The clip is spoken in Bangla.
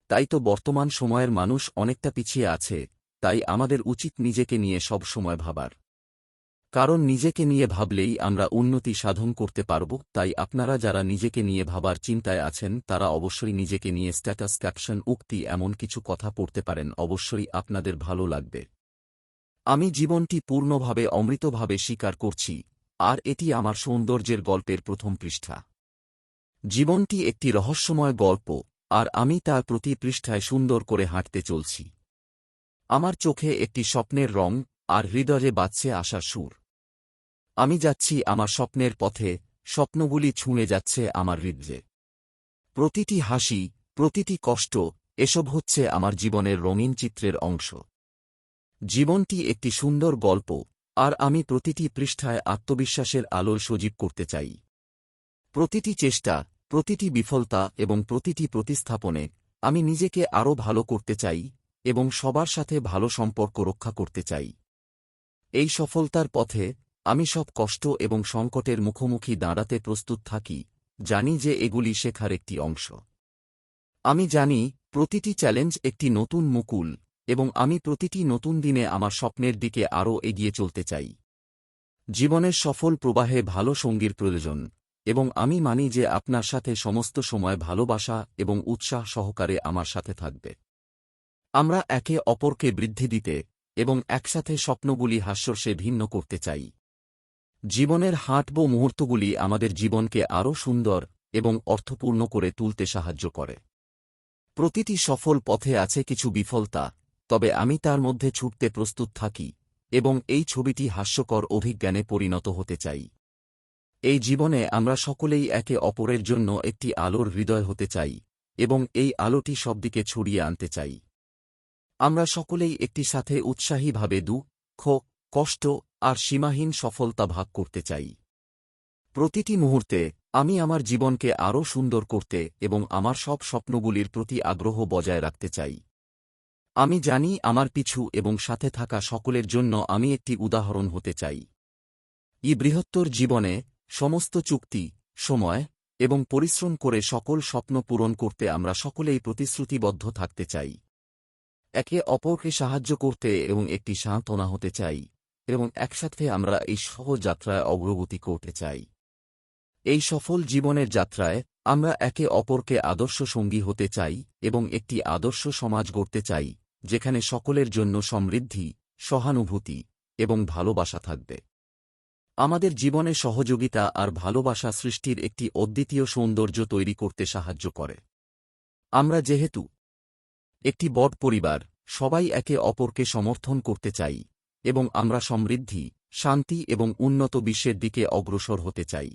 তাই তো বর্তমান সময়ের মানুষ অনেকটা পিছিয়ে আছে, তাই আমাদের উচিত নিজেকে নিয়ে সব সময় ভাবার। কারণ নিজেকে নিয়ে ভাবলেই আমরা উন্নতি সাধন করতে পারব। তাই আপনারা যারা নিজেকে নিয়ে ভাবার চিন্তায় আছেন তারা অবশ্যই নিজেকে নিয়ে স্ট্যাটাস ক্যাপশন উক্তি এমন কিছু কথা পড়তে পারেন, অবশ্যই আপনাদের ভালো লাগবে। আমি জীবনটি পূর্ণভাবে অমৃতভাবে স্বীকার করছি, আর এটি আমার সৌন্দর্যের গল্পের প্রথম পৃষ্ঠা। জীবনটি একটি রহস্যময় গল্প, আর আমি তার প্রতি পৃষ্ঠায় সুন্দর করে হাঁটতে চলছি। আমার চোখে একটি স্বপ্নের রং, আর হৃদয়ে বাজছে আশার সুর। আমি যাচ্ছি আমার স্বপ্নের পথে, স্বপ্নগুলি ছুঁয়ে যাচ্ছে আমার হৃদয়ে। প্রতিটি হাসি, প্রতিটি কষ্ট, এসব হচ্ছে আমার জীবনের রঙিন চিত্রের অংশ। জীবনটি একটি সুন্দর গল্প, আর আমি প্রতিটি পৃষ্ঠায় আত্মবিশ্বাসের আলোয় সজীব করতে চাই। প্রতিটি চেষ্টা, প্রতিটি বিফলতা এবং প্রতিটি প্রতিস্থাপনে আমি নিজেকে আরও ভালো করতে চাই এবং সবার সাথে ভালো সম্পর্ক রক্ষা করতে চাই। এই সফলতার পথে আমি সব কষ্ট এবং সংকটের মুখোমুখি দাঁড়াতে প্রস্তুত থাকি, জানি যে এগুলি শেখার একটি অংশ। আমি জানি প্রতিটি চ্যালেঞ্জ একটি নতুন মুকুল, এবং আমি প্রতিটি নতুন দিনে আমার স্বপ্নের দিকে আরও এগিয়ে চলতে চাই। জীবনের সফল প্রবাহে ভালো সঙ্গীর প্রয়োজন, এবং আমি মানি যে আপনার সাথে সমস্ত সময় ভালোবাসা এবং উৎসাহ সহকারে আমার সাথে থাকবে। আমরা একে অপরকে বৃদ্ধি দিতে এবং একসাথে স্বপ্নগুলি হাস্যরসে ভিন্ন করতে চাই। জীবনের হাঁটব মুহূর্তগুলি আমাদের জীবনকে আরও সুন্দর এবং অর্থপূর্ণ করে তুলতে সাহায্য করে। প্রতিটি সফল পথে আছে কিছু বিফলতা, তবে আমি তার মধ্যে ছুটতে প্রস্তুত থাকি এবং এই ছবিটি হাস্যকর অভিজ্ঞানে পরিণত হতে চাই। এই জীবনে আমরা সকলেই একে অপরের জন্য একটি আলোর হৃদয় হতে চাই এবং এই আলোটি সবদিকে ছড়িয়ে আনতে চাই। আমরা সকলেই একটি সাথে উৎসাহীভাবে দুঃখ, কষ্ট আর সীমাহীন সফলতা ভাগ করতে চাই। প্রতিটি মুহূর্তে আমি আমার জীবনকে আরও সুন্দর করতে এবং আমার সব স্বপ্নগুলির প্রতি আগ্রহ বজায় রাখতে চাই। আমি জানি আমার পিছু এবং সাথে থাকা সকলের জন্য আমি একটি উদাহরণ হতে চাই। এই বৃহত্তর জীবনে সমস্ত চুক্তি, সময় এবং পরিশ্রম করে সকল স্বপ্ন পূরণ করতে আমরা সকলেই প্রতিশ্রুতিবদ্ধ থাকতে চাই। একে অপরকে সাহায্য করতে এবং একটি সান্ত্বনা হতে চাই, এবং একসাথে আমরা এই সহজ যাত্রায় অগ্রগতি করতে চাই। এই সফল জীবনের যাত্রায় আমরা একে অপরকে আদর্শ সঙ্গী হতে চাই এবং একটি আদর্শ সমাজ গড়তে চাই, যেখানে সকলের জন্য সমৃদ্ধি, সহানুভূতি এবং ভালোবাসা থাকবে। আমাদের জীবনে সহযোগিতা আর ভালোবাসা সৃষ্টির একটি অদ্বিতীয় সৌন্দর্য তৈরি করতে সাহায্য করে। আমরা যেহেতু একটি বড় পরিবার, সবাই একে অপরকে সমর্থন করতে চাই এবং আমরা সমৃদ্ধি, শান্তি এবং উন্নত বিশ্বের দিকে অগ্রসর হতে চাই।